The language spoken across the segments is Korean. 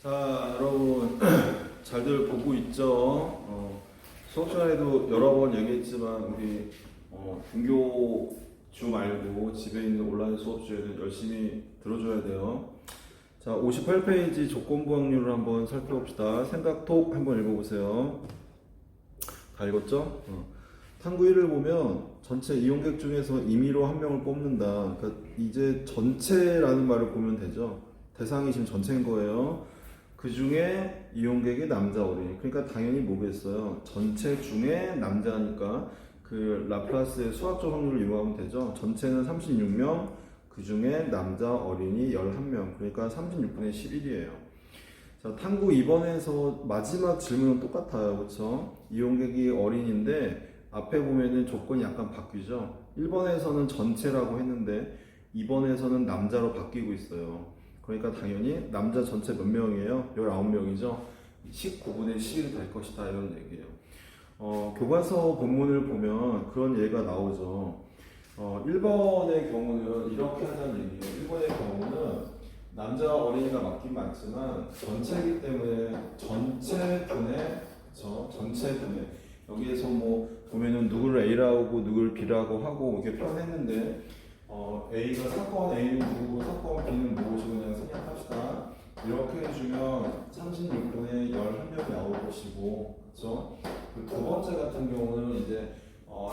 자, 여러분 잘들 보고 있죠? 수업 시간에도 여러 번 얘기했지만 우리 등교 주 말고 집에 있는 온라인 수업주에는 열심히 들어줘야 돼요. 자, 58페이지 조건부 확률을 한번 살펴봅시다. 생각톡 한번 읽어보세요. 다 읽었죠? 탐구 1을 보면 전체 이용객 중에서 임의로 한 명을 뽑는다. 그러니까 이제 전체라는 말을 보면 되죠. 대상이 지금 전체인 거예요. 그 중에 이용객이 남자 어린이. 그러니까 당연히 뭐겠어요? 전체 중에 남자니까 그 라플라스의 수학적 확률을 이용하면 되죠. 전체는 36명, 그 중에 남자 어린이 11명. 그러니까 36분의 11이에요. 자, 탐구 2번에서 마지막 질문은 똑같아요. 그렇죠? 이용객이 어린인데 앞에 보면은 조건이 약간 바뀌죠. 1번에서는 전체라고 했는데 2번에서는 남자로 바뀌고 있어요. 그러니까 당연히 남자 전체 몇 명이에요? 19명이죠. 19분의 11이 될 것이다 이런 얘기예요. 교과서 본문을 보면 그런 예가 나오죠. 1번의 경우는 이렇게 하자는 얘기예요. 1번의 경우는 남자 어린이가 맞긴 맞지만 전체이기 때문에 전체분의 그쵸? 전체분의 여기에서 뭐 보면은 누구를 A라고 누구를 B라고 하고 이렇게 표현했는데 A가 사건 A는 누구고 사건 B는 무엇이고 그냥 생략합시다. 이렇게 해주면 36분의 11명이 나올 것이고, 그렇죠? 그 두 번째 같은 경우는 이제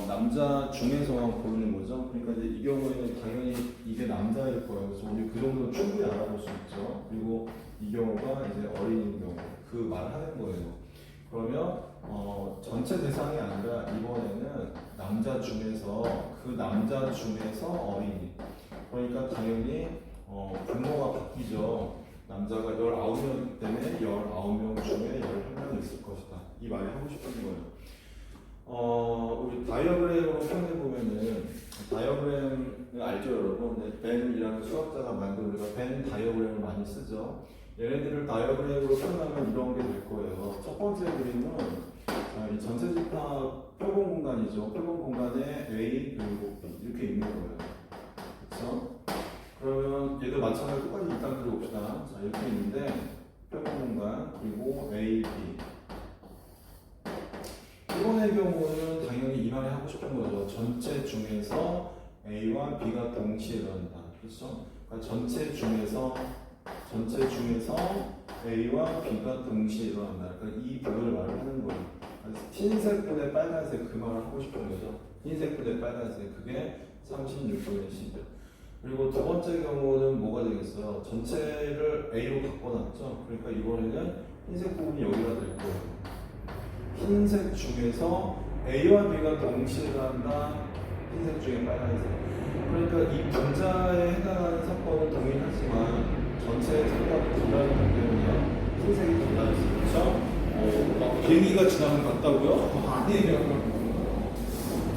남자 중에서만 고르는 거죠. 그러니까 이제 이 경우에는 당연히 이게 남자일 거예요. 그래서 우리 그 정도는 충분히 알아볼 수 있죠. 그리고 이 경우가 이제 어린이인 경우 그 말을 하는 거예요. 그러면 전체 대상이 아니라 이번에는 남자 중에서 그 남자 중에서 어린이. 그러니까 당연히 분모가 바뀌죠. 남자가 19명이기 때문에 19명 중에 11명 있을 것이다. 이 말이 하고 싶은 거예요. 우리 다이어그램으로 표현해보면은, 다이어그램을 알죠, 여러분? 벤이라는 수학자가 만든 우리가 벤 다이어그램을 많이 쓰죠. 얘네들을 다이어그램으로 표현하면 이런 게 될 거예요. 첫 번째 그림은 이 전체 집합 표본 공간이죠. 표본 공간에 A 그리고 B 이렇게 있는 거예요. 그렇죠? 그러면 얘도 마찬가지로 똑같이 일단 그려봅시다. 자, 이렇게 있는데 표본 공간 그리고 A, B. 이번의 경우는 당연히 이 말이 하고 싶은 거죠. 전체 중에서 A와 B가 동시에 일어난다. 그렇죠? 그러니까 전체 중에서 A와 B가 동시에 일어난다. 그러니까 이 부분을 말을 하는 거예요. 흰색분의 빨간색 그 말을 하고 싶은 거죠. 흰색분의 빨간색 그게 36분의 10이요. 그리고 두 번째 경우는 뭐가 되겠어요? 전체를 A로 바꿔놨죠. 그러니까 이번에는 흰색 부분이 여기가 될 거예요. 흰색 중에서 A와 B가 동시에 일어난다. 흰색 중에 빨간색. 그러니까 이 분자에 해당하는 사건은 동일하지만 전체의 사건이 달라지기 때문에 흰색이 달라졌어요. 그렇죠? 비행기가 지나면 같다고요? 아니에요.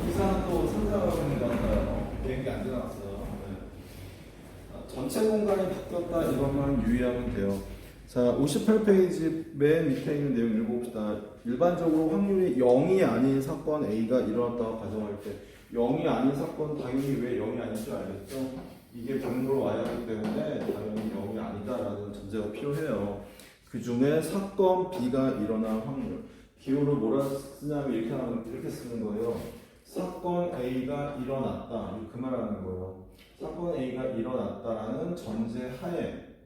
기사는 또 상상하고 있는 것 같아요. 비행기 안 지나갔어요. 네. 전체 공간이 바뀌었다 이것만 유의하면 돼요. 자, 58페이지 맨 밑에 있는 내용 읽어봅시다. 일반적으로 확률이 0이 아닌 사건 A가 일어났다고 가정할 때 0이 아닌 사건 당연히 왜 0이 아닌 줄 알겠죠? 이게 병으로 와야 하기 때문에 당연히 0이 아니다라는 전제가 필요해요. 그 중에 사건 B가 일어날 확률. 기호를 뭐라 쓰냐면 이렇게 쓰는 거예요. 사건 A가 일어났다. 그 말하는 거예요. 사건 A가 일어났다라는 전제 하에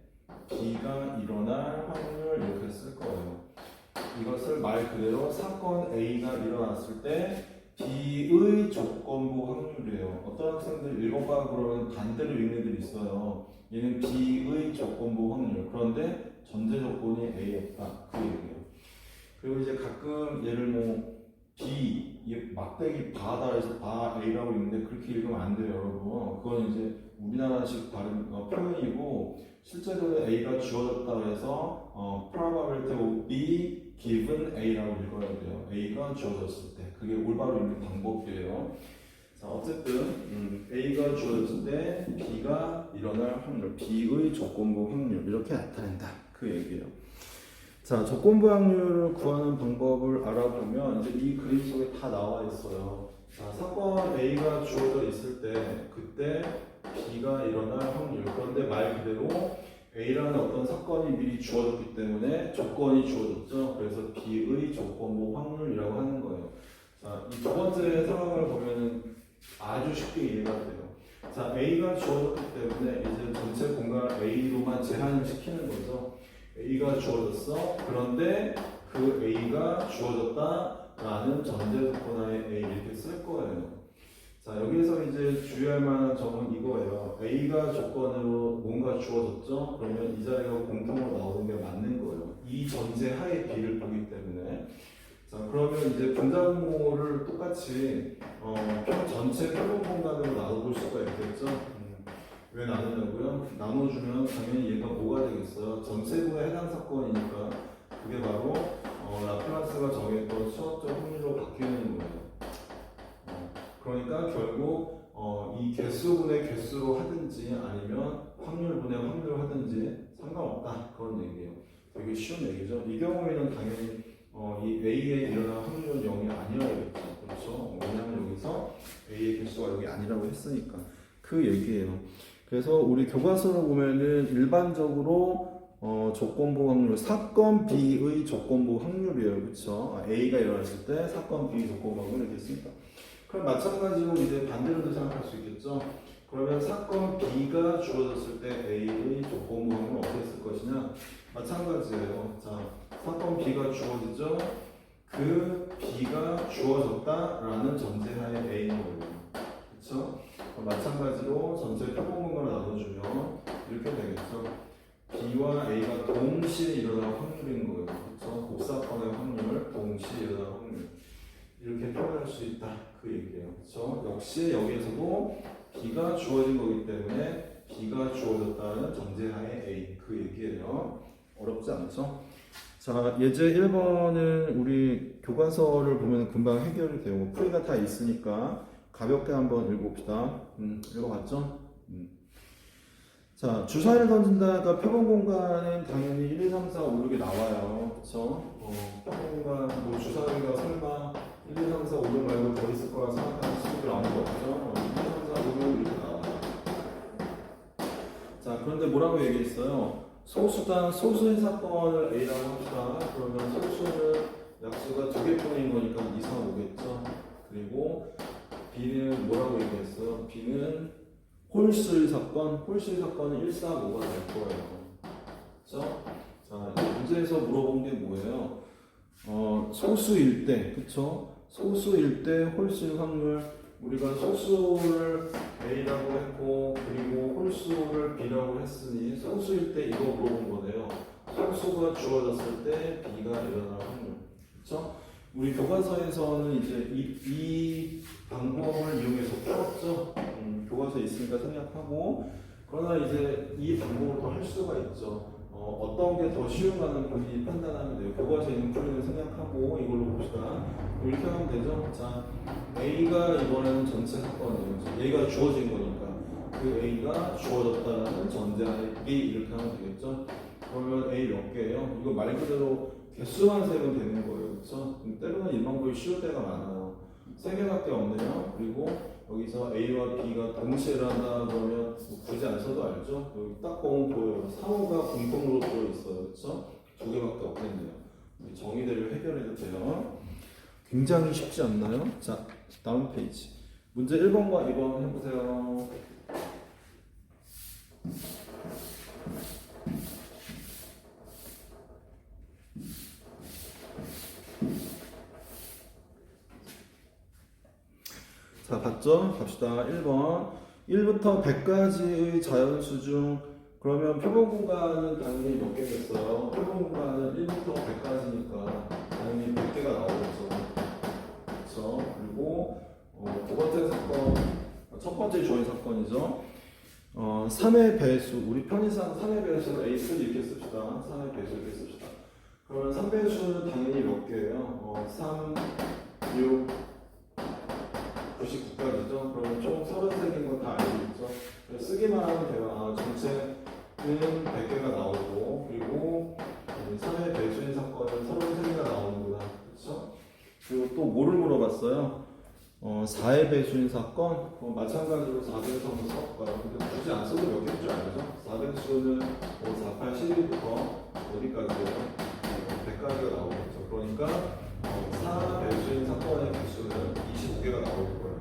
B가 일어날 확률 이렇게 쓸 거예요. 이것을 말 그대로 사건 A가 일어났을 때 B의 조건부 확률이에요. 어떤 학생들 1번 과학으로는 반대로 읽는 애들이 있어요. 얘는 B의 조건부 확률. 그런데 전제 조건이 A였다. 그 얘기예요. 그리고 이제 가끔 얘를 뭐 B, 막대기 바다 해서 바 A라고 읽는데 그렇게 읽으면 안 돼요, 여러분. 그건 이제 우리나라식 발음 표현이고 실제로는 A가 주어졌다고 해서 probability of B given A라고 읽어야 돼요. A가 주어졌을 때 그게 올바로 읽는 방법이에요. 자, 어쨌든 A가 주어졌을 때 B가 일어날 확률, B의 조건부 확률 이렇게 나타낸다. 그 얘기예요. 자, 조건부 확률을 구하는 방법을 알아보면 이제 이 그림 속에 다 나와 있어요. 자, 사건 A가 주어져 있을 때 그때 B가 일어날 확률. 그런데 말 그대로 A라는 어떤 사건이 미리 주어졌기 때문에 조건이 주어졌죠. 그래서 B의 조건부 확률이라고 하는 거예요. 자, 이 두 번째 상황을 보면은 아주 쉽게 이해가 돼요. 자, A가 주어졌기 때문에 이제 전체 공간을 A로만 제한을 시키는 거죠. A가 주어졌어. 그런데 그 A가 주어졌다라는 전제 조건하에 A 이렇게 쓸 거예요. 자, 여기에서 이제 주의할 만한 점은 이거예요. A가 조건으로 뭔가 주어졌죠? 그러면 이 자리가 공통으로 나오는 게 맞는 거예요. 이 전제 하에 B를 보기 때문에. 자, 그러면 이제 분자분모를 똑같이 전체 표본 공간으로 나눠볼 수가 있겠죠? 왜 나누냐고요? 나눠주면 당연히 얘가 뭐가 되겠어요? 전체분에 해당 사건이니까 그게 바로 라플라스가 정했던 수학적 확률로 바뀌는 거예요. 그러니까 결국 이 개수분의 개수로 하든지 아니면 확률분의 확률로 하든지 상관없다 그런 얘기예요. 되게 쉬운 얘기죠. 이 경우에는 당연히 이 A의 일어날 확률은 0이 아니라겠죠. 그렇죠? 왜냐하면 여기서 A의 개수가 여기 아니라고 했으니까 그 얘기예요. 그래서 우리 교과서를 보면은 일반적으로 조건부 확률, 사건 B의 조건부 확률이에요. 그렇죠? A가 일어났을 때 사건 B 조건부 확률 이렇게 씁니다. 그럼 마찬가지로 이제 반대로도 생각할 수 있겠죠. 그러면 사건 B가 주어졌을 때 A의 조건부 확률은 어떻게 쓸 것이냐? 마찬가지예요. 자, 사건 B가 주어지죠. 그 B가 주어졌다라는 전제하에 A인 거예요. 그렇죠? 마찬가지로 전체 표본공간을 나눠주면 이렇게 되겠죠. B와 A가 동시에 일어날 확률인 거예요. 그렇죠? 곱사건의 확률, 동시에 일어날 확률. 이렇게 표현할 수 있다. 그 얘기예요. 그렇죠? 역시 여기에서도 B가 주어진 거기 때문에 B가 주어졌다는 전제하에 A. 그 얘기예요. 어렵지 않죠? 자, 예제 1번은 우리 교과서를 보면 금방 해결이 돼요. 뭐 풀이가 다 있으니까 가볍게 한번 읽어봅시다. 읽어봤죠? 자, 주사위를 던진다가 표본 공간은 당연히 1, 2, 3, 4, 5, 6이 나와요. 그쵸? 표본 공간, 뭐 주사위가 설마 1, 2, 3, 4, 5, 6 말고 더 있을 거라 생각하는 친구들 아무도 없죠? 1, 2, 3, 4, 5, 6 이렇게 나와요. 자, 그런데 뭐라고 얘기했어요? 소수의 사건을 A라고 합시다. 그러면 소수는 약수가 2개뿐인 거니까 2, 3, 5겠죠? 그리고 B는 뭐라고 얘기했어요? B는 홀수의 사건은 1, 4, 5가 될 거예요. 그쵸? 자, 문제에서 물어본 게 뭐예요? 소수일 때, 그쵸? 소수일 때 홀수의 확률, 우리가 소수를 A라고 했고, 그리고 홀수를 B라고 했으니, 소수일 때 이거 물어본 거네요. 소수가 주어졌을 때 B가 일어날 확률. 그쵸? 우리 교과서에서는 이제 이 방법을 이용해서 풀었죠. 교과서에 있으니까 생략하고, 그러나 이제 이 방법으로 할 수가 있죠. 어떤 게 더 쉬운가는 본인이 판단하면 돼요. 교과서에 있는 풀이는 생략하고 이걸로 봅시다. 이렇게 하면 되죠. 자, A가 이번에는 전체 사건이에요. A가 주어진 거니까 그 A가 주어졌다는 전제하에 B 이렇게 하면 되겠죠. 그러면 A 몇 개예요? 이거 말 그대로 개수만 세면 되는 거예요. 그렇죠? 때로는 이 방법이 쉬울 때가 많아요. 3개밖에 없네요. 그리고 여기서 A와 B가 동시에 일어난다 그러면 굳이 안 써도 알죠? 여기 딱 보면 보여요. 3, 5가 공통으로 들어있어요. 그렇죠? 2개밖에 없겠네요. 정의대로 해결해도 돼요. 굉장히 쉽지 않나요? 자, 다음 페이지. 문제 1번과 2번 해보세요. 자, 봤죠? 갑시다. 1번. 1부터 100까지의 자연수 중, 그러면 표본 공간은 당연히 몇 개겠어요? 표본 공간은 1부터 100까지니까 당연히 100개가 나오겠죠. 그렇죠? 그리고 두 번째 사건, 첫 번째 조인 사건이죠. 3의 배수, 우리 편의상 3의 배수를 A3 이렇게 씁시다. 3의 배수 이렇게 씁시다. 그러면 3배수는 당연히 몇 개예요? 3, 6, 99까지죠. 그러면 총 33개인 건 다 알고 있죠. 쓰기만 하면 돼요. 아, 전체는 100개가 나오고, 그리고 3의 배수인 사건은 33개가 나오는구나. 그렇죠? 그리고 또 뭐를 물어봤어요? 4의 배수인 사건, 마찬가지로 4배수 한번 써볼까요? 근데 굳이 안 써도 몇 개인 줄 알죠? 4배수는 4, 8, 12부터 어디까지예요? 100까지가 나오겠죠. 그러니까 4배수인 사건의 개수는 25개가 나올 거예요.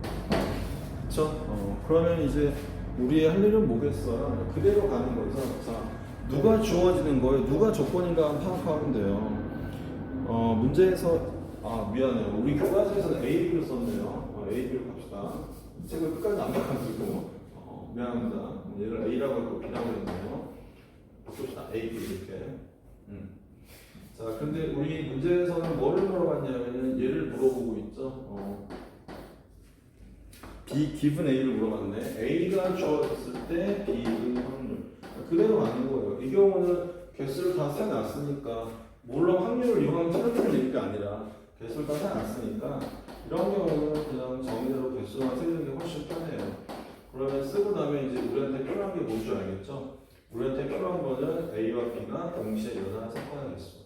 그렇죠? 그러면 이제 우리의 할 일은 뭐겠어요? 그대로 가는 거죠. 자, 누가 주어지는 거예요? 누가 조건인가 파악하면 돼요. 문제에서 미안해요. 우리 교과서에서는 A, B를 썼네요. A, B를 갑시다. 책을 끝까지 안 봐가지고 미안합니다. 얘를 A라고 하고 B라고 했네요. 바꿉시다. A, B 이렇게. 자, 근데 우리 문제에서는 뭐를 물어봤냐면은 얘를 물어보고 있죠. B given A를 물어봤네. A가 주어졌을 때 B의 확률. 그대로 가는 거예요. 이 경우는 개수를 다 세놨으니까 물론 확률을 이용하면 틀린 얘기가 아니라 개수를 다 세놨으니까 이런 경우는 그냥 정의대로 개수만 세는 게 훨씬 편해요. 그러면 쓰고 나면 이제 우리한테 필요한 게 뭔지 알겠죠? 우리한테 필요한 거는 A와 B가 동시에 일어나는 사건의 개수.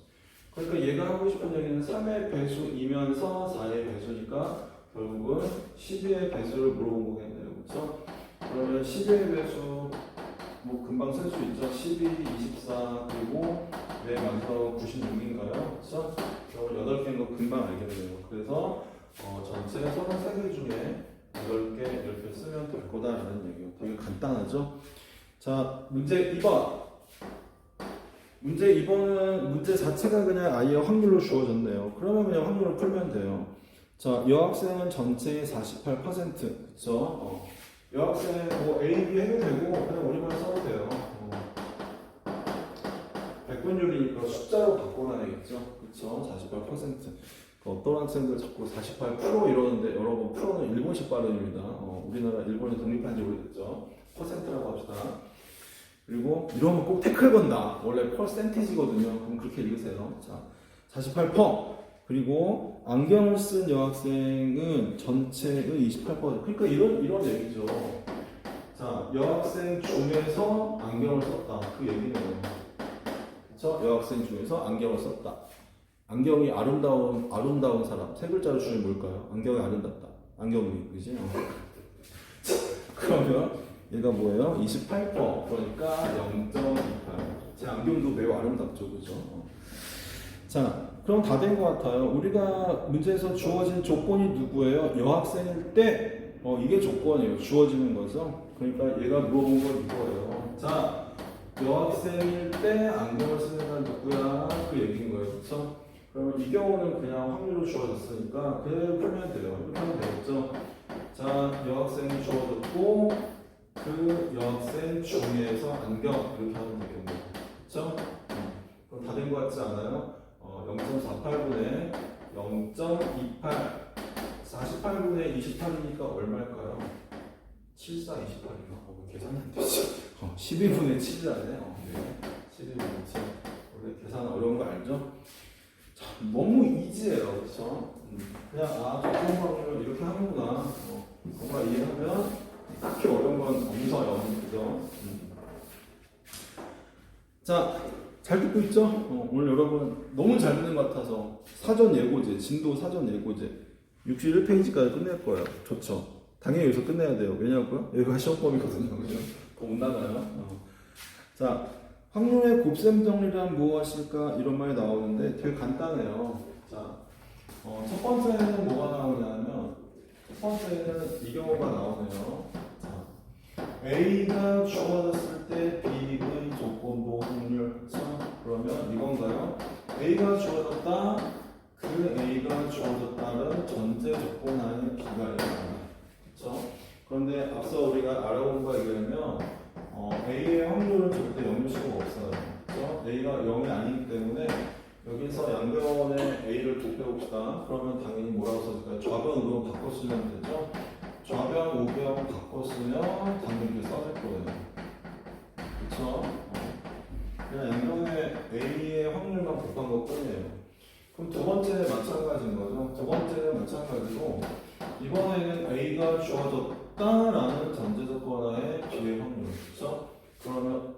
그러니까 얘가 하고 싶은 얘기는 3의 배수이면서 4의 배수니까 결국은 12의 배수를 물어본 거겠네요. 그렇죠? 그러면 12의 배수 뭐 금방 쓸 수 있죠. 12, 24 그리고 내 마지막으로 96인가요? 그렇죠? 그럼 8개인 거 금방 알겠네요. 그래서 전체 33개 중에 8개 이렇게 쓰면 될 거다라는 얘기예요. 되게 간단하죠? 자, 문제 2번. 문제 2번은 문제 자체가 그냥 아예 확률로 주어졌네요. 그러면 그냥 확률을 풀면 돼요. 자, 여학생은 전체의 48%. 그쵸? 여학생 뭐 A, B 해도 되고 그냥 우리만 써도 돼요. 백분율이니까 숫자로 바꿔놔야겠죠. 그쵸? 48%. 어떤 학생들 자꾸 48% 이러는데 여러분 프로는 일본식 발음입니다. 우리나라 일본이 독립한 지 오래됐죠. 퍼센트라고 합시다. 그리고 이러면 꼭 태클 건다. 원래 퍼센티지거든요. 그럼 그렇게 읽으세요. 자, 48%. 그리고 안경을 쓴 여학생은 전체의 28%. 그러니까 이런 얘기죠. 자, 여학생 중에서 안경을 썼다. 그 얘기네요. 그렇죠? 여학생 중에서 안경을 썼다. 안경이 아름다운 사람. 세 글자로 주면 뭘까요? 안경이 아름답다. 안경이, 그지? 그러면 얘가 뭐예요? 28%. 그러니까 0.28. 제 안경도 매우 아름답죠, 그죠? 자, 그럼 다 된 것 같아요. 우리가 문제에서 주어진 조건이 누구예요? 여학생일 때, 이게 조건이에요. 주어지는 거죠. 그러니까 얘가 물어본 건 이거예요. 자, 여학생일 때 안경을 쓰는 사람 누구야? 그 얘기인 거예요. 그렇죠? 그러면 이 경우는 그냥 확률로 주어졌으니까 그대로 풀면 돼요. 이렇게 하면 되겠죠? 자, 여학생이 주어졌고 그 여학생 중에서 안경 이렇게 하면 되겠네요. 그렇죠? 그럼 다 된 것 같지 않아요? 0.48분의 0.28 48분의 28이니까 얼마일까요? 7428이요. 계산이 안 되지. 12분의 7이라네. 네. 12분의 7. 원래 계산 어려운 거 알죠? 자, 너무 이지해요. 그렇죠? 그냥 조건 확률 이렇게 하는구나. 뭔가 이해하면 딱히 어려운 건 없어요. 그죠? 자, 잘 듣고 있죠? 오늘 여러분 너무 잘 듣는 것 같아서 사전 예고제, 진도 사전 예고제 61페이지까지 끝낼 거예요. 좋죠? 당연히 여기서 끝내야 돼요. 왜냐고요? 여기가 시험범위거든요. 그죠? 더 못 나가요. 자, 확률의 곱셈 정리란 무엇일까? 이런 말이 나오는데 되게 간단해요. 자, 첫 번째는 뭐가 나오냐면 첫 번째는 이 경우가 나오네요. 자, A가 주어졌을 때 B의 조건부 확률. 그러면 이건가요? A가 주어졌다. 그 A가 주어졌다는 전제 조건 안에 B가 있다. 그렇죠? 그런데 앞서 우리가 알아본 바에 의하면 A의 확률은 절대 0일 수가 없어요. 그렇죠? A가 0이 아니기 때문에 여기서 양변에 A를 곱해봅시다. 그러면 당연히 뭐라고 써줄까요? 좌변 우변 바꿔 쓰면 되죠? 좌변 우변 바꿔 쓰면 당연히 이렇게 써줄 거예요. 그렇죠? 그냥 양변에 A의 확률만 곱한 것 뿐이에요. 그럼 두 번째는 마찬가지인 거죠. 두 번째는 마찬가지로 이번에는 A가 주어졌다라는 전제 조건 하에 B의 확률. 그렇죠? 그러면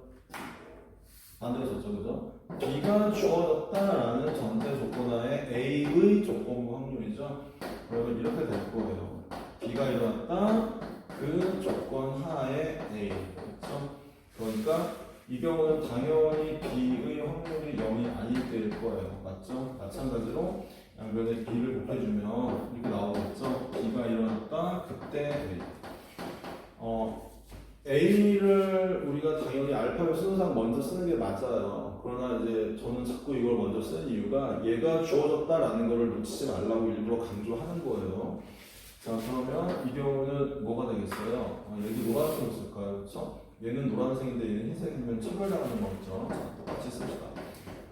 반대로 썼죠, 그죠? B가 주어졌다라는 전제 조건 하에 A의 조건부 확률이죠. 그러면 이렇게 될 거예요. B가 일어났다. 그 조건 하에 A. 그렇죠? 그러니까 이 경우는 당연히 B의 확률이 0이 아닐 때일 거예요. 맞죠? 마찬가지로 양변에 B를 곱해주면 이렇게 나오겠죠? B가 일어났다. 그때 A를 우리가 당연히 알파벳 순서상 먼저 쓰는 게 맞아요. 그러나 이제 저는 자꾸 이걸 먼저 쓰는 이유가 얘가 주어졌다라는 거를 놓치지 말라고 일부러 강조하는 거예요. 자, 그러면 이 경우는 뭐가 되겠어요? 얘도 노란색으로 쓸까요? 그렇죠? 얘는 노란색인데 얘는 흰색이면 차별당하는 거죠. 자, 똑같이 씁시다.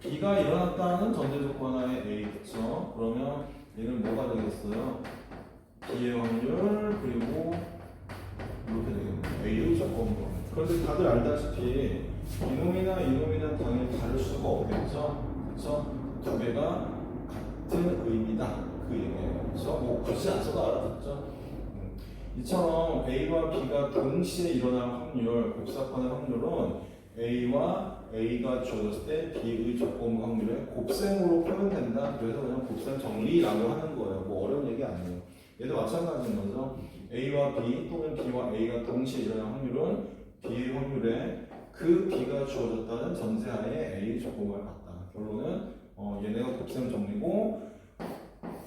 B가 일어났다는 전제 조건 하에 A, 그렇죠? 그러면 얘는 뭐가 되겠어요? B의 확률 그리고 이렇게 되겠네요. A의 조건부. 그런데 다들 알다시피 이놈이나 이놈이는 당연히 다를 수가 없겠죠? 그렇죠? 두 개가 같은 의미다. 그 얘기예요. 그렇죠? 뭐 굳이 안 써도 알아듣죠? 이처럼 A와 B가 동시에 일어날 확률, 곱사건의 확률은 A와 A가 주어졌을 때 B의 조건부 확률의 곱셈으로 표현된다. 그래서 그냥 곱셈 정리라고 하는 거예요. 뭐 어려운 얘기 아니에요. 얘도 마찬가지인 거죠. A와 B 또는 B와 A가 동시에 일어날 확률은 B의 확률에 그 B가 주어졌다는 전제하에 A의 조건부가 같다. 결론은 얘네가 곱셈 정리고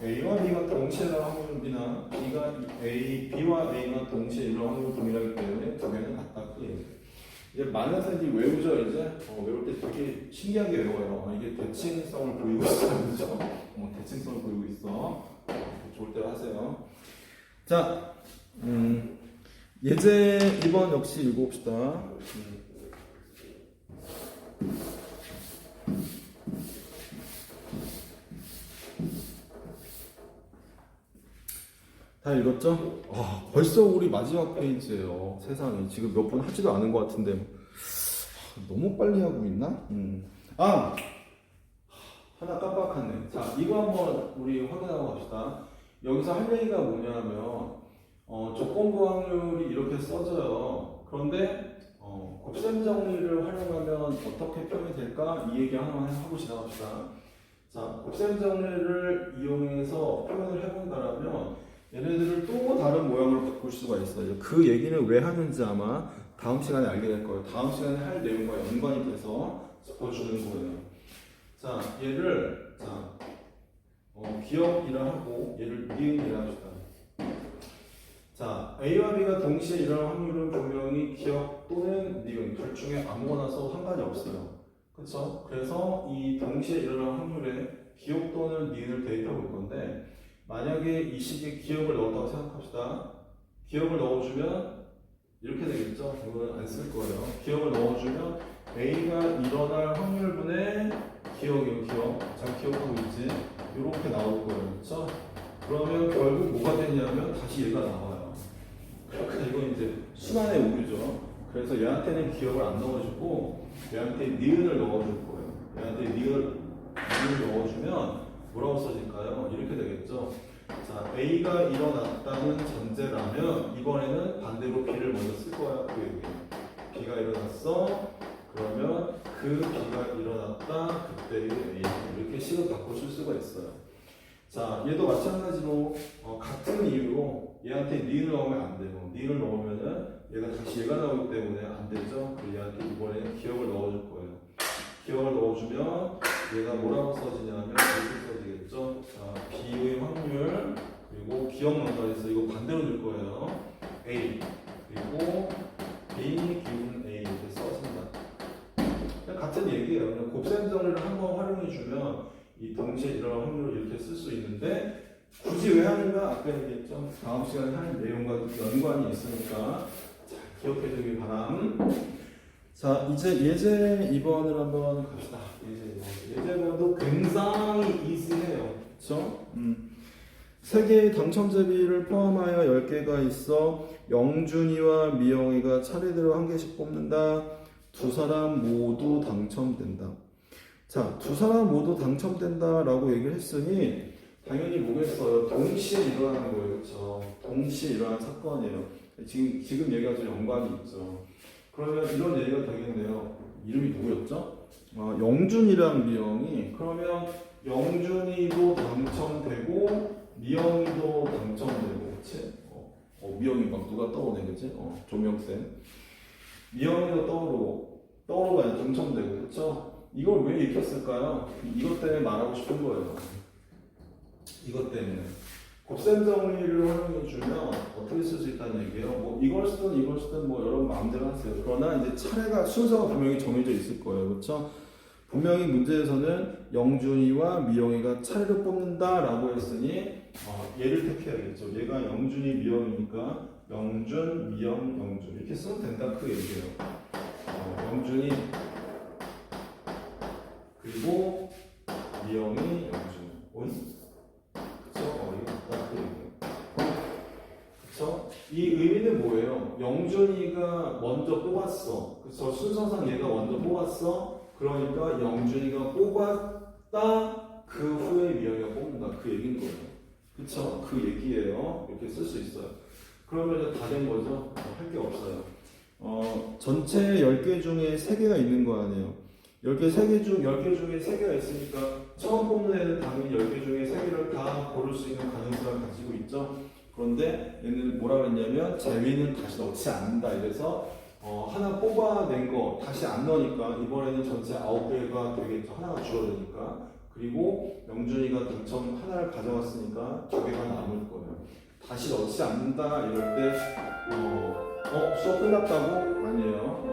A와 B가 동시에 일어날 확률이나 B와 A가 동시에 일어날 확률이 동일하기 때문에 두 개는 같다. 그 얘기예요. 이제 만나서 이제 외우죠. 이제 외울 때 되게 신기하게 외워요. 이게 대칭성을 보이고 있어. 그죠? 대칭성을 보이고 있어. 좋을 대로 하세요. 자, 예제 2번 역시 읽어봅시다. 다 읽었죠? 벌써 우리 마지막 페이지예요. 세상에 지금 몇 분 하지도 않은 것 같은데 너무 빨리 하고 있나? 하나 깜빡하네. 자, 이거 한번 우리 확인하고 갑시다. 여기서 할 얘기가 뭐냐면 조건부 확률이 이렇게 써져요. 그런데 곱셈 정리를 활용하면 어떻게 표현이 될까? 이 얘기 하나만 하고 지나갑시다. 자, 곱셈 정리를 이용해서 표현을 해본다라면 얘네들을 또 다른 모양으로 바꿀 수가 있어요. 그 얘기는 왜 하는지 아마 다음 시간에 알게 될 거예요. 다음 시간에 할 내용과 연관이 돼서 짚어주는 거예요. 자, 얘를 기억이라 하고 얘를 니은이라 합시다. 자, A와 B가 동시에 일어날 확률은 분명히 기억 또는 니은 둘 중에 아무거나 써도 상관이 없어요. 그렇죠? 그래서 이 동시에 일어날 확률에 기억 또는 니은을 대입해 볼 건데 만약에 이 식에 기억을 넣었다고 생각합시다. 기억을 넣어주면 이렇게 되겠죠? 이거는 안 쓸 거예요. 기억을 넣어주면 A가 일어날 확률분의 기억이요, 기억. 잘 기억하고 있지? 이렇게 나올 거예요. 그렇죠? 그러면 결국 뭐가 되냐면 다시 얘가 나와요. 그러니까 이건 이제 순환의 오류죠. 그래서 얘한테는 기억을 안 넣어주고 얘한테 니은을 넣어줄 거예요. 얘한테 니은을 넣어주면 뭐라고 써질까요? 이렇게 되겠죠. 자, A가 일어났다는 전제라면 이번에는 반대로 B를 먼저 쓸 거야. 그 얘기예요. B가 일어났어. 그러면 그 B가 일어났다. 그때의 A. 이렇게 식을 바꿔 쓸 수가 있어요. 자, 얘도 마찬가지로 같은 이유로 얘한테 니은을 넣으면 안 돼요. 니은을 넣으면은 얘가 나오기 때문에 안 되죠. 그래서 얘한테 이번에 기억을 넣어줄 거예요. 기억을 넣어주면 얘가 뭐라고 써지냐면 이렇게 써지겠죠. 자, B의 확률 그리고 기억 넣는다 해서 이거 반대로 줄 거예요. A 그리고 B 기분 A 이렇게 써진다. 그냥 같은 얘기예요. 그냥 곱셈 정리를 한번 활용해 주면 이 동시에 일어날 확률을 이렇게 쓸 수 있는데 굳이 왜 하는가? 아까 얘기했죠. 다음 시간에 할 내용과 연관이 있으니까 잘 기억해 주길 바람. 자, 이제 예제 2번을 한번 갑시다. 예제 2번도 굉장히 이지해요. 그쵸? 3개의 당첨제비를 포함하여 10개가 있어 영준이와 미영이가 차례대로 한 개씩 뽑는다. 두 사람 모두 당첨된다. 자, 두 사람 모두 당첨된다 라고 얘기를 했으니 당연히 뭐겠어요? 동시에 일어나는 거예요. 그렇죠? 동시에 일어나는 사건이에요. 지금 얘기가 좀 연관이 있죠. 그러면 이런 얘기가 되겠네요. 이름이 누구였죠? 영준이랑 미영이. 그러면 영준이도 당첨되고 미영이도 당첨되고, 그치? 미영이 막 누가 떠오르네, 그치? 조명쌤. 미영이도 떠오르고 당첨되고, 그쵸? 이걸 왜 익혔을까요? 이것 때문에 말하고 싶은 거예요. 이것 때문에. 곱셈 정리를 활용해주면 어떻게 쓸 수 있다는 얘기예요. 뭐 이걸 쓰든 뭐 여러분 마음대로 하세요. 그러나 이제 차례가 순서가 분명히 정해져 있을 거예요. 그렇죠? 분명히 문제에서는 영준이와 미영이가 차례를 뽑는다라고 했으니 얘를 택해야겠죠. 얘가 영준이, 미영이니까 영준, 미영, 영준 이렇게 쓰면 된다 그 얘기예요. 영준이 그리고 미영이, 영준. 그쵸? 이 의미는 뭐예요? 영준이가 먼저 뽑았어. 그쵸? 순서상 얘가 먼저 뽑았어. 그러니까 영준이가 뽑았다. 그 후에 미영이가 뽑는다. 그 얘기인 거예요. 그쵸? 그 얘기예요. 이렇게 쓸 수 있어요. 그러면 이제 다 된 거죠? 할 게 없어요. 전체 10개 중에 3개가 있는 거 아니에요. 10개 중에 3개가 있으니까 처음 뽑는 애는 당연히 10개 중에 3개를 다 고를 수 있는 가능성을 가지고 있죠. 그런데 얘는 뭐라 그랬냐면 재미는 다시 넣지 않는다. 이래서 하나 뽑아낸 거 다시 안 넣으니까 이번에는 전체 9개가 되겠죠. 하나가 줄어드니까. 그리고 영준이가 당첨 하나를 가져갔으니까 2개가 남을 거예요. 다시 넣지 않는다 이럴 때 수업 끝났다고? 아니에요.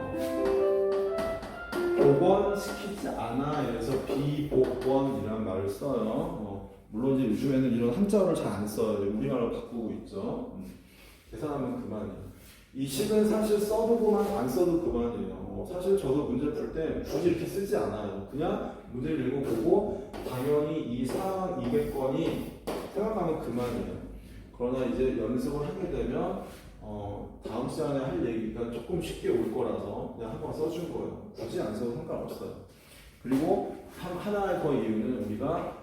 복원시키지 않아. 그래서 비복원이라는 말을 써요. 물론 이제 요즘에는 이런 한자어를 잘 안 써요. 우리말로 바꾸고 있죠. 계산하면 그만이에요. 이 식은 사실 써도 그만, 안 써도 그만이에요. 사실 저도 문제 풀 때 굳이 이렇게 쓰지 않아요. 그냥 문제를 읽어보고 당연히 이 사항 200건이 생각하면 그만이에요. 그러나 이제 연습을 하게 되면 다음 시간에 할 얘기가 조금 쉽게 올 거라서 그냥 한번 써준 거예요. 굳이 안 써도 상관없어요. 그리고 하나의 더 이유는 우리가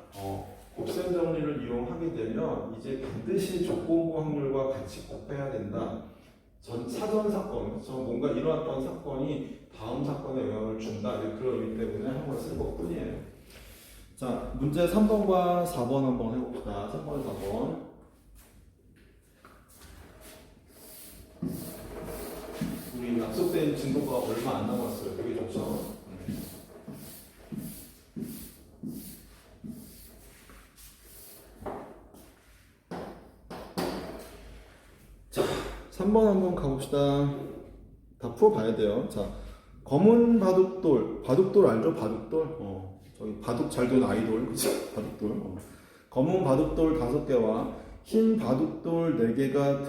곱셈 정리를 이용하게 되면 이제 반드시 조건부 확률과 같이 곱해야 된다. 사전 사건, 그래서 뭔가 일어났던 사건이 다음 사건에 영향을 준다. 그런 의미 때문에 한번 쓸 것뿐이에요. 자, 문제 3번과 4번 한번 해봅시다. 3번, 4번. 우리 약속된 진도가 얼마 안 남았어요. 되게 좋죠. 자, 3번 한번 가봅시다. 다 풀어봐야 돼요. 자, 검은 바둑돌 알죠? 바둑돌? 저기 바둑 잘 되는 아이돌, 그치? 바둑돌. 검은 바둑돌 5개와 흰 바둑돌 4개가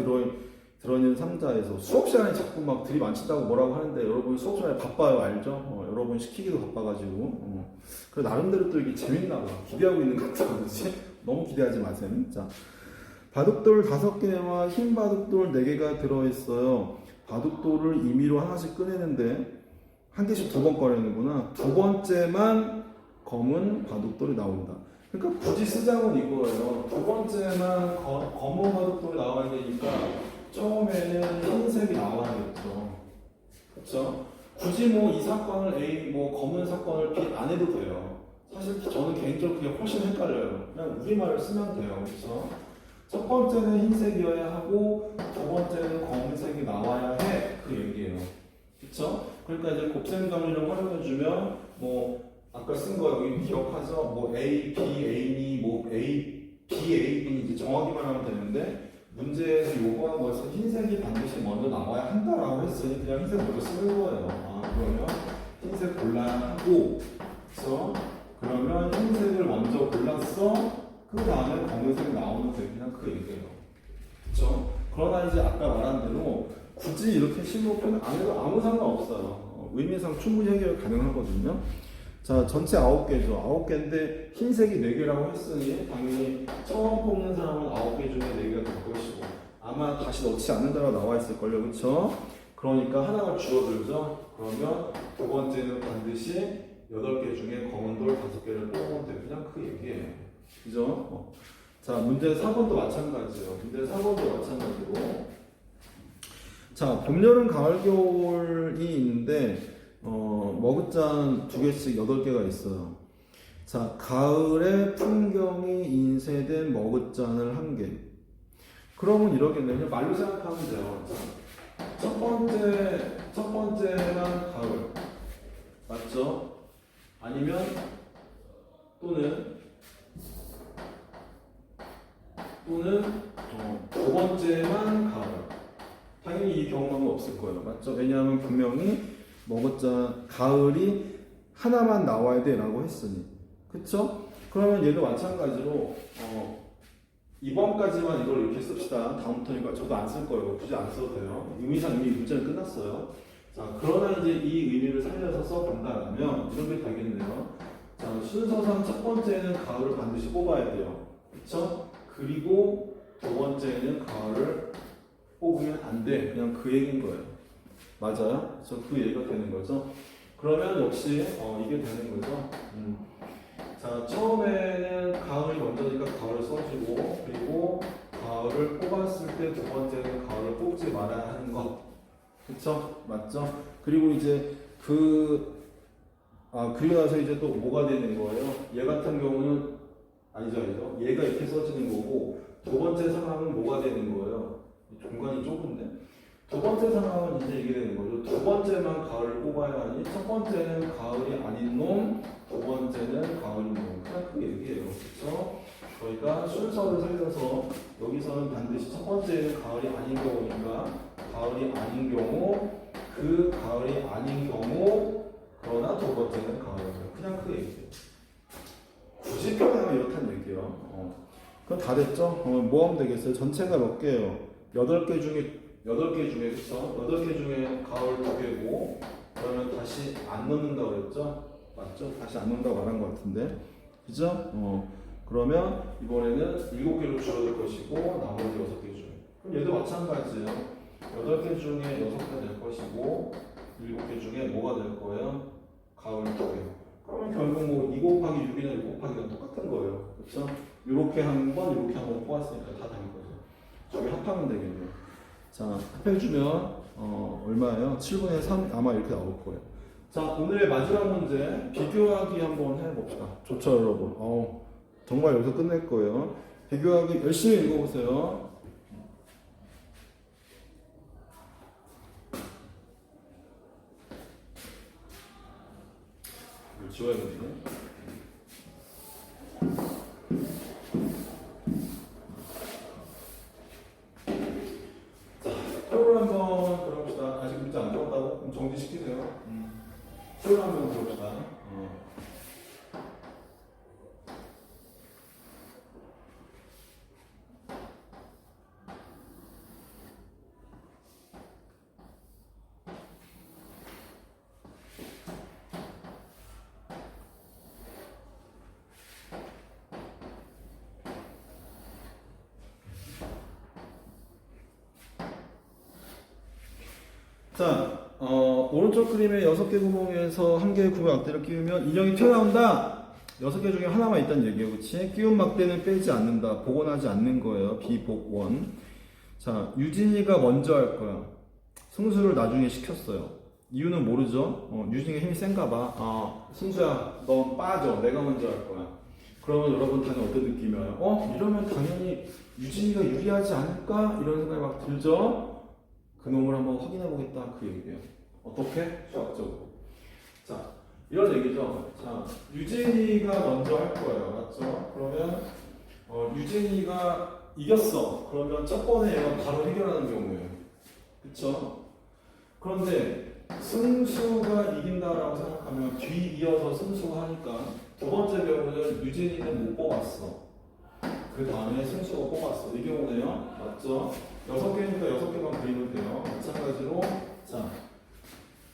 들어있는 상자에서 수업 시간에 자꾸 막 들이 많친다고 뭐라고 하는데 여러분 수업 시간에 바빠요, 알죠? 여러분 시키기도 바빠가지고. 그래 나름대로 또 이게 재밌나 봐. 기대하고 있는 것 같아, 그치? 너무 기대하지 마세요. 자, 바둑돌 5개와 흰 바둑돌 4개가 들어있어요. 바둑돌을 임의로 하나씩 꺼내는데 한 개씩 2번 꺼내는구나. 2번째만 검은 바둑돌이 나온다. 그러니까 굳이 쓰자면 이거예요. 2번째만 검은 바둑돌이 나와야 되니까 처음에는 흰색이 나와야겠죠. 그렇죠? 굳이 뭐 이 사건을 검은 사건을 B 안 해도 돼요. 사실 저는 개인적으로 그게 훨씬 헷갈려요. 그냥 우리말을 쓰면 돼요. 그렇죠? 첫 번째는 흰색이어야 하고 두 번째는 검은색이 나와야 해. 그 얘기예요. 그쵸? 그러니까 이제 곱셈 정리를 활용해주면 뭐 아까 쓴 거 여기 기억하죠? 뭐 A, B, A니 뭐 A, B, A, B니 이제 정확히만 하면 되는데 문제에서 요구하는 것은 흰색이 반드시 먼저 나와야 한다라고 했으니 그냥 흰색 먼저 쓰는 거예요. 그러면 흰색 골라야 하고 그래서 그러면 흰색을 먼저 골랐어. 그 다음에 검은색이 나오면 돼. 그냥 그 얘기예요. 그쵸? 그러나 이제 아까 말한 대로 굳이 이렇게 심호흡은 안 해도 아무 상관없어요. 의미상 충분히 해결 가능하거든요. 자, 전체 9개죠. 9개인데 흰색이 4개라고 했으니 당연히 처음 뽑는 사람은 9개 중에 4개가 될 것이고 아마 다시 넣지 않는다고 나와 있을걸요. 그쵸? 그러니까 하나가 줄어들죠. 그러면 두 번째는 반드시 8개 중에 검은 돌 5개를 뽑으면 돼. 그냥 그 얘기예요. 그죠? 자, 문제 4번도 마찬가지예요. 문제 4번도 마찬가지고. 자, 봄, 여름, 가을, 겨울이 있는데, 머그잔 2개씩 8개가 있어요. 자, 가을에 풍경이 인쇄된 머그잔을 1개. 그러면 이러겠네요. 그냥 말로 생각하면 돼요. 첫 번째만 가을. 맞죠? 아니면, 또는 두 번째만 가을. 당연히 이 경우는 없을 거예요. 맞죠? 왜냐하면 분명히 먹었자 가을이 하나만 나와야 돼 라고 했으니. 그쵸? 그러면 얘도 마찬가지로 이번까지만 이걸 이렇게 씁시다. 다음부터니까 저도 안 쓸 거예요. 굳이 안 써도 돼요. 의미상 이미 문제는 끝났어요. 자, 그러나 이제 이 의미를 살려서 써본다면 이렇게 되겠네요. 자, 순서상 첫 번째는 가을을 반드시 뽑아야 돼요. 그쵸? 그리고 두 번째는 가을을 뽑으면 안 돼. 그냥 그 얘기인 거예요. 맞아요? 그래서 그 얘기가 되는 거죠. 그러면 역시 이게 되는 거죠. 자, 처음에는 가을이 먼저니까 가을을 써주고, 그리고 가을을 뽑았을 때 두 번째는 가을을 뽑지 말아야 하는 것. 그쵸? 맞죠? 그리고 이제 그리고 나서 이제 또 뭐가 되는 거예요? 얘 같은 경우는 아니죠. 얘가 이렇게 써지는 거고, 두 번째 상황은 뭐가 되는 거예요? 공간이 좁은데? 두 번째 상황은 이제 이게 되는 거죠. 두 번째만 가을을 뽑아야 하니, 첫 번째는 가을이 아닌 놈, 두 번째는 가을인 놈. 그냥 그 얘기예요. 그쵸? 저희가 순서를 살려서 여기서는 반드시 첫 번째는 가을이 아닌 경우니까, 가을이 아닌 경우, 그 가을이 아닌 경우, 그러나 두 번째는 가을이에요. 그냥 그 얘기예요. 굳이 표현하면 이렇다는 얘기예요. 그럼 다 됐죠? 뭐 하면 되겠어요? 전체가 몇 개예요? 8개 중에 그쵸? 8개 중에 가을 2개고, 그러면 다시 안 넣는다고 그랬죠? 맞죠? 다시 안 넣는다고 말한 것 같은데. 그죠? 그러면 이번에는 7개로 줄어들 것이고, 나머지 6개 중에. 그럼 얘도 마찬가지예요. 8개 중에 6개 될 것이고, 7개 중에 뭐가 될 거예요? 가을 2개. 그러면 결국 뭐 2 곱하기 6이나 6 곱하기가 똑같은 거예요. 그쵸? 이렇게 한 번, 이렇게 한 번 뽑았으니까 다 되는 거죠. 저기 합하면 되겠네요. 자, 합해주면 얼마예요? 7분의 3 아마 이렇게 나올 거예요. 자, 오늘의 마지막 문제 비교하기 한번 해봅시다. 좋죠, 여러분? 정말 여기서 끝낼 거예요. 비교하기 열심히 읽어보세요. 이걸 지워야겠네. 표를 한번 들어봅시다. 아직 문제 안 들었다고? 그럼 정지시키세요. 표를 한번 들어봅시다. 자, 오른쪽 그림의 6개 구멍에서 1개의 구멍 막대를 끼우면 인형이 튀어나온다. 6개 중에 하나만 있다는 얘기예요. 그치? 끼운 막대는 빼지 않는다. 복원하지 않는 거예요. 비복원. 자, 유진이가 먼저 할 거야. 승수를 나중에 시켰어요. 이유는 모르죠? 유진이가 힘이 센가 봐. 승수야, 넌 빠져. 내가 먼저 할 거야. 그러면 여러분 당연히 어떤 느낌이 와요? 이러면 당연히 유진이가 유리하지 않을까? 이런 생각이 막 들죠? 그놈을 한번 확인해 보겠다 그 얘기예요. 어떻게? 수학적으로. 자, 이런 얘기죠. 자, 유진이가 먼저 할 거예요. 맞죠? 그러면 유진이가 이겼어. 그러면 첫 번에 얘가 바로 해결하는 경우예요. 그쵸? 그런데 승수가 이긴다라고 생각하면 뒤 이어서 승수가 하니까 두 번째 경우는 유진이는 못 뽑았어. 그 다음에 승수가 뽑았어. 이 경우네요. 맞죠? 6개니까 6개만 그리면 돼요. 마찬가지로 자,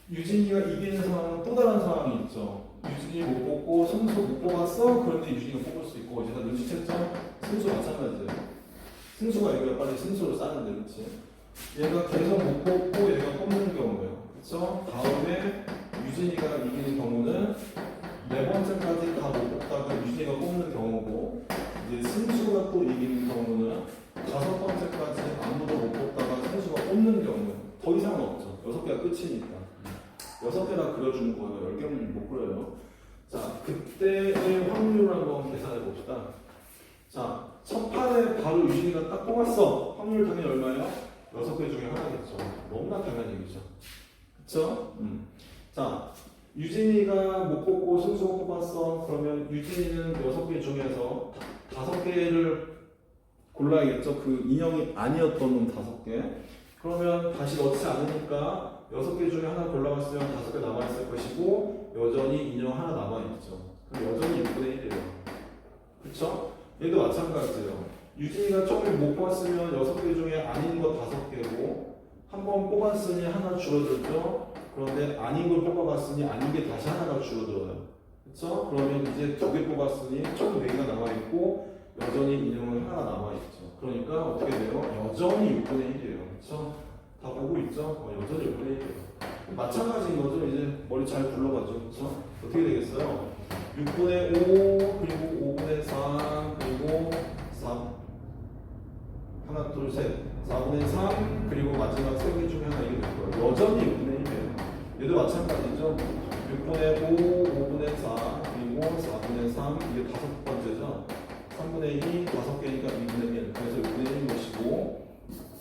유진이가 이기는 상황은 또 다른 상황이 있죠. 유진이 못 뽑고 승수 못 뽑았어. 그런데 유진이가 뽑을 수 있고 이제 다 눈치챘죠? 승수 마찬가지예요. 승수가 여기가 빨리 승수를 쌓는데 그렇지? 얘가 계속 못 뽑고 얘가 뽑는 경우예요. 그렇죠? 다음에 유진이가 이기는 경우는 4번째까지 다 못 뽑다가 유진이가 뽑는 경우고 이제 승수가 또 이기는 경우는 5번째까지 아무도 못 뽑다가 승수가 뽑는 경우는 더 이상은 없죠. 6개가 끝이니까. 6개나 그려주는 거예요. 10개는 못 그려요. 자, 그때의 확률을 한번 계산해 봅시다. 자, 첫 판에 바로 유진이가 딱 뽑았어. 확률 당연히 얼마예요? 6개 중에 하나겠죠. 너무나 당연한 얘기죠. 그쵸? 자, 유진이가 못 뽑고 승수가 뽑았어. 그러면 유진이는 6개 중에서 5개를 골라야겠죠. 그 인형이 아니었던 놈 5개. 그러면 다시 넣지 않으니까 6개 중에 하나 골라봤으면 5개 남아있을 것이고 여전히 인형 하나 남아있죠. 그럼 여전히 6분의 1이에요. 그쵸? 얘도 마찬가지예요. 유진이가 처음에 못 뽑았으면 6개 중에 아닌 거 5개고 한 번 뽑았으니 하나 줄어들죠. 그런데 아닌 걸 뽑아봤으니 아닌 게 다시 하나가 줄어들어요. 그쵸? 그러면 이제 2개 뽑았으니 총 4개가 남아있고 여전히 인형은 하나 남아있죠. 그러니까 어떻게 돼요? 여전히 6분의 1이에요. 그쵸? 다 보고 있죠? 여전히 6분의 1이에요. 마찬가지인 거죠. 이제 머리 잘 굴러가죠. 그쵸? 어떻게 되겠어요? 6분의 5 그리고 5분의 4 그리고 3 하나 둘 셋 4분의 3 그리고 마지막 3개 중에 하나 이게 될 거예요. 여전히 6분의 1이에요. 얘도 마찬가지죠. 6분의 5, 5분의 4 그리고 4분의 3 이게 5번째죠. 3분의 2, 5개니까 2분의 1 그래서 6분의 1인 것이고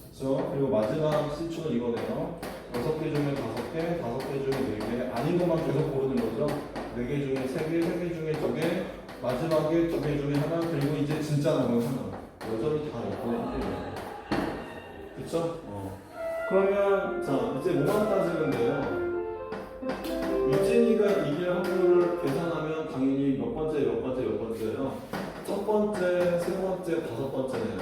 그렇죠? 그리고 마지막 실수는 이거네요. 6개 중에 5개, 5개 중에 4개 아닌 것만 계속 고르는 거죠. 4개 중에 3개, 3개 중에 2개 마지막에 2개 중에 하나 그리고 이제 진짜 남은 하나 여전히 다 6분의 1이에요. 그쵸? 그러면 자 이제 뭐만 따지는데요. 유진이가 이길 확률을 계산하면 당연히 몇 번째예요? 첫 번째, 세 번째, 5번째네요.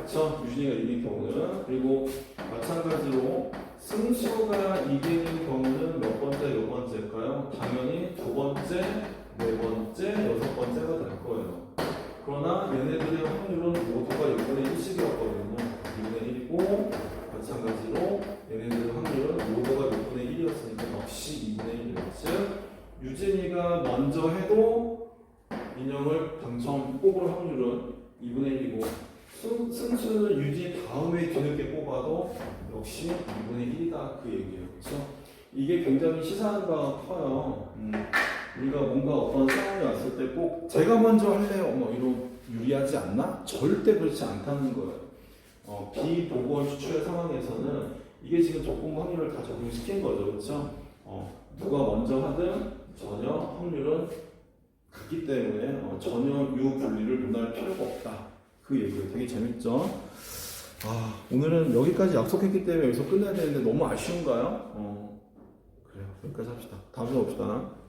그쵸? 유진이가 이긴 경우는. 그리고 마찬가지로 승수가 이기는 경우는 몇 번째일까요? 당연히 2번째, 4번째, 6번째가 될 거예요. 그러나 얘네들의 확률은 모두가 6분의 1씩이었거든요. 6분의 1이고 마찬가지로 얘네들의 확률은 모두가 6분의 1이었으니까 역시 2분의 1이에요. 즉 유진이가 먼저 해도 인형을 당첨 뽑을 확률은 2분의 1이고 승수는 유진이 다음에 뒤늦게 뽑아도 역시 2분의 1이다 그 얘기예요. 그렇죠? 이게 굉장히 시사가 커요. 우리가 뭔가 어떤 상황이 왔을 때 꼭 제가 먼저 할래요 뭐 이런 유리하지 않나? 절대 그렇지 않다는 거예요. 비보궐 추출의 상황에서는 이게 지금 적분 확률을 다 적용시킨 거죠. 그렇죠? 누가 먼저 하든 전혀 확률은 같기 때문에 전혀 유분리를 논할 필요가 없다. 그 얘기예요. 되게 재밌죠? 오늘은 여기까지 약속했기 때문에 여기서 끝내야 되는데 너무 아쉬운가요? 그래요. 여기까지 합시다. 다음 시간에 봅시다.